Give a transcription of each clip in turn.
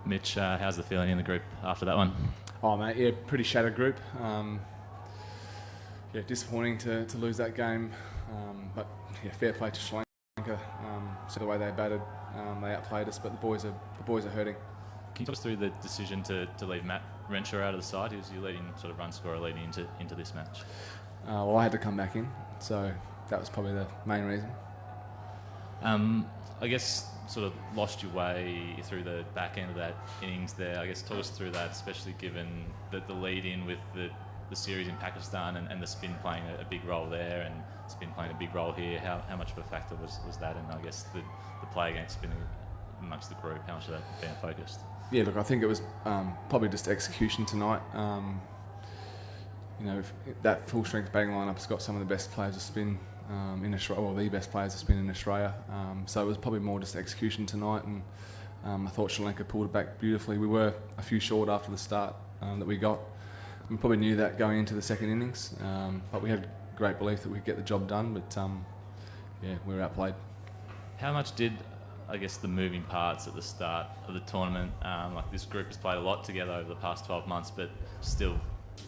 Mitch, how's the feeling in the group after that one? Oh mate, yeah, pretty shattered group. Yeah, disappointing to lose that game, but yeah, fair play to Sri Lanka. So the way they batted, they outplayed us, but the boys are hurting. Can you talk us through the decision to leave Matt Renshaw out of the side? He was your leading sort of run scorer leading into this match. Well, I had to come back in, so that was probably the main reason. I guess sort of lost your way through the back end of that innings there. I guess talk us through that, especially given that the lead in with the series in Pakistan and the spin playing a big role there and spin playing a big role here. How much of a factor was that? And I guess the play against spin amongst the group, how much of that being focused? Yeah, look, I think it was probably just execution tonight. That full strength batting lineup's got some of the best players of spin in Australia, well, the best players of spin in Australia. So it was probably more just execution tonight, and I thought Sri Lanka pulled it back beautifully. We were a few short after the start that we got. We probably knew that going into the second innings, but we had great belief that we'd get the job done, but yeah, we were outplayed. How much did, I guess, the moving parts at the start of the tournament, like this group has played a lot together over the past 12 months, but still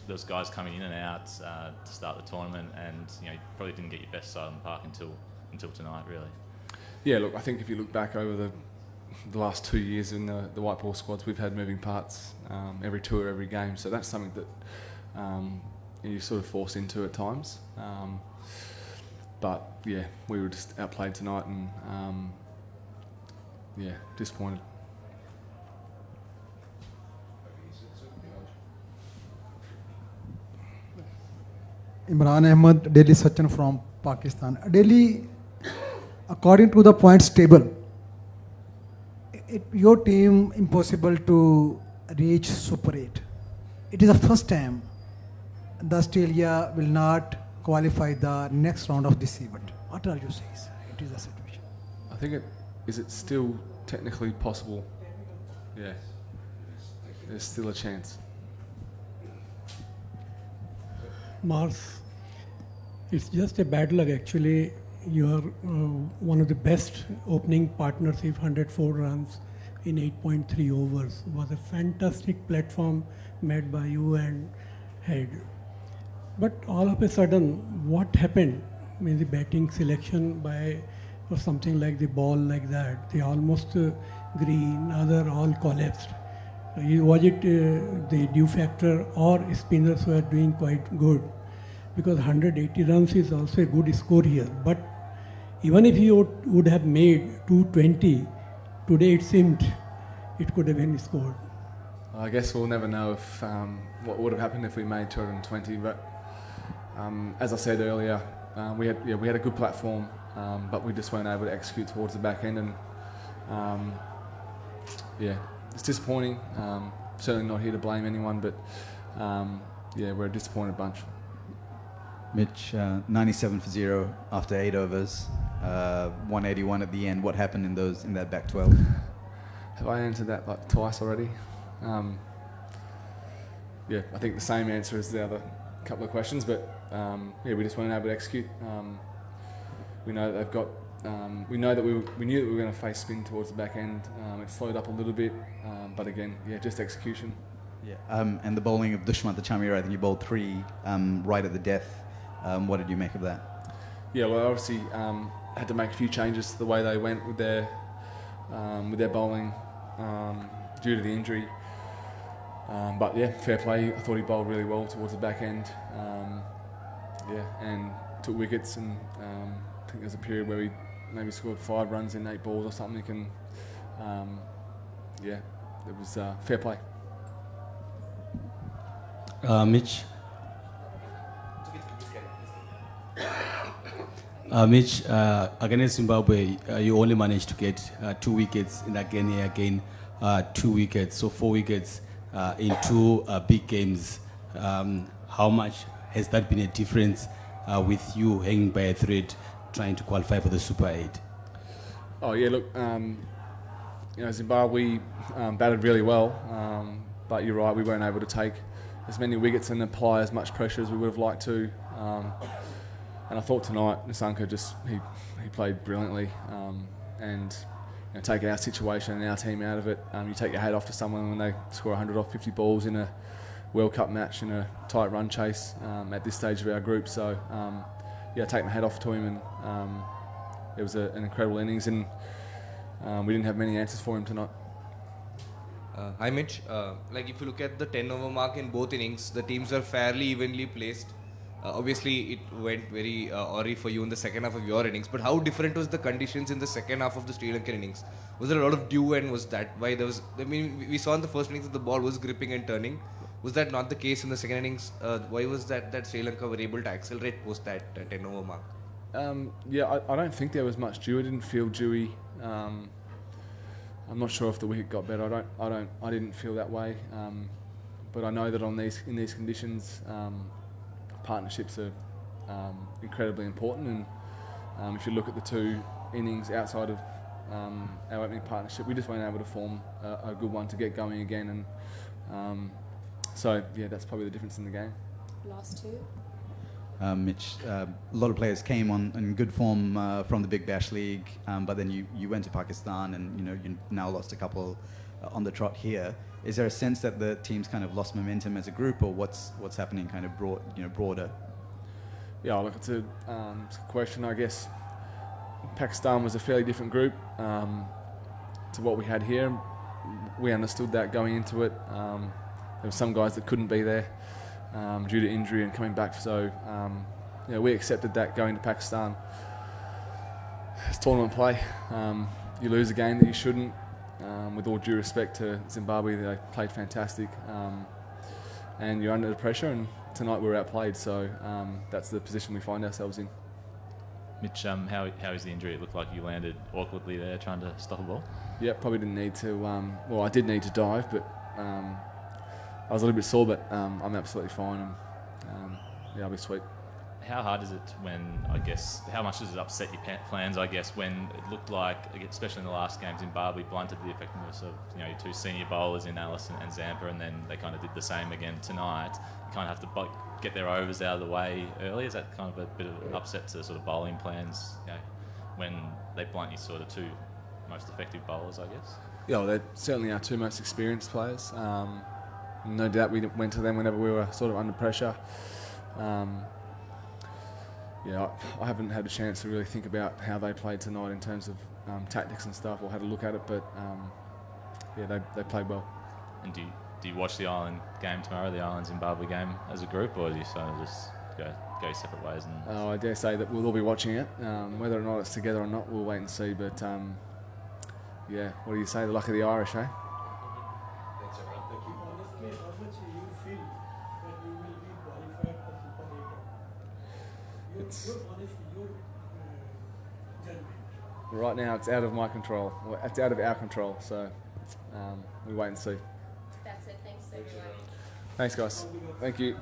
those guys coming in and out to start the tournament, and you probably didn't get your best side on the park until tonight, really. Yeah, look, I think if you look back over the last 2 years in the white ball squads, we've had moving parts every tour, every game, so that's something that you sort of force into at times. But yeah, we were just outplayed tonight, and yeah, disappointed. Imran Ahmed, Delhi Sachin from Pakistan. Delhi, according to the points table, your team impossible to reach Super 8. It is the first time the Australia will not qualify the next round of this event. What are you saying? It is a situation. I think is it still technically possible? Yeah, there's still a chance. Mars, it's just a bad luck actually. You are one of the best opening partnership, 104 runs in 8.3 overs. It was a fantastic platform made by you and Head. But all of a sudden, what happened in the batting selection by or something like the ball like that? They almost green, other all collapsed. Was it the dew factor or spinners were doing quite good? Because 180 runs is also a good score here. But even if you would have made 220, today it seemed it could have been scored. I guess we'll never know if what would have happened if we made 220. But as I said earlier, we had a good platform, but we just weren't able to execute towards the back end, and yeah, it's disappointing. Certainly not here to blame anyone, but yeah, we're a disappointed bunch. Mitch, 97 for 0 after 8 overs, 181 at the end. What happened in that back 12? Have I answered that like twice already? Yeah, I think the same answer as the other couple of questions, but yeah, we just weren't able to execute. We know that they've got. We knew that we were going to face spin towards the back end. It slowed up a little bit, but again, yeah, just execution. Yeah, and the bowling of Dushmantha Chamira, I think you bowled 3 right at the death. What did you make of that? Yeah, well, obviously had to make a few changes to the way they went with their bowling due to the injury. But yeah, fair play. I thought he bowled really well towards the back end. Yeah, and took wickets, and I think there's a period where he maybe scored 5 runs in 8 balls or something. And yeah, it was fair play. Mitch. Mitch, against Zimbabwe, you only managed to get 2 wickets. In that game again, 2 wickets, so 4 wickets in 2 big games. How much has that been a difference with you hanging by a thread trying to qualify for the Super 8? Oh yeah, look, Zimbabwe batted really well, but you're right, we weren't able to take as many wickets and apply as much pressure as we would have liked to. And I thought tonight, Nasanka he played brilliantly, and take our situation and our team out of it. You take your hat off to someone when they score 100 off 50 balls in a World Cup match in a tight run chase at this stage of our group. So, take my hat off to him, and it was an incredible innings, and we didn't have many answers for him tonight. Hi Mitch, like if you look at the 10 over mark in both innings, the teams are fairly evenly placed. Obviously it went very awry for you in the second half of your innings, but how different was the conditions in the second half of the Sri Lankan innings? Was there a lot of dew, and was that why there was, I mean, we saw in the first innings that the ball was gripping and turning. Was that not the case in the second innings? Why was that Sri Lanka were able to accelerate post that 10 over mark? I don't think there was much dew. It didn't feel dewy. I'm not sure if the wicket got better. I didn't feel that way. But I know that in these conditions, partnerships are incredibly important. And if you look at the two innings outside of our opening partnership, we just weren't able to form a good one to get going again. And that's probably the difference in the game. Last two. Mitch, a lot of players came on in good form from the Big Bash League, but then you went to Pakistan, and you now lost a couple on the trot here. Is there a sense that the team's kind of lost momentum as a group, or what's happening kind of broader? Yeah, look, it's a question. I guess Pakistan was a fairly different group to what we had here. We understood that going into it. There were some guys that couldn't be there due to injury and coming back. So, we accepted that going to Pakistan. It's tournament play. You lose a game that you shouldn't. With all due respect to Zimbabwe, they played fantastic. And you're under the pressure, and tonight we were outplayed. So that's the position we find ourselves in. Mitch, how is the injury? It looked like you landed awkwardly there trying to stop a ball. Yeah, probably didn't need to. I did need to dive, but I was a little bit sore, but I'm absolutely fine, and I'll be sweet. How hard is it how much does it upset your plans, when it looked like, especially in the last game, Zimbabwe blunted the effectiveness of your two senior bowlers in Alice and Zampa, and then they kind of did the same again tonight. You kind of have to get their overs out of the way early. Is that kind of a bit of an upset to sort of bowling plans, when they blunt your sort of two most effective bowlers, I guess? Yeah, well, they're certainly our two most experienced players. No doubt we went to them whenever we were sort of under pressure. I haven't had a chance to really think about how they played tonight in terms of tactics and stuff, or had a look at it, but they played well. And do you watch the Ireland game tomorrow, the Ireland-Zimbabwe game, as a group, or do you sort of just go separate ways? I dare say that we'll all be watching it. Whether or not it's together or not, we'll wait and see, but what do you say, the luck of the Irish, eh? Honestly, how much you feel that you will be qualified for Super 8? Your judgment. Right now, it's out of my control. Well, it's out of our control, so we wait and see. That's it. Thanks, everyone. Thanks, guys. Thank you.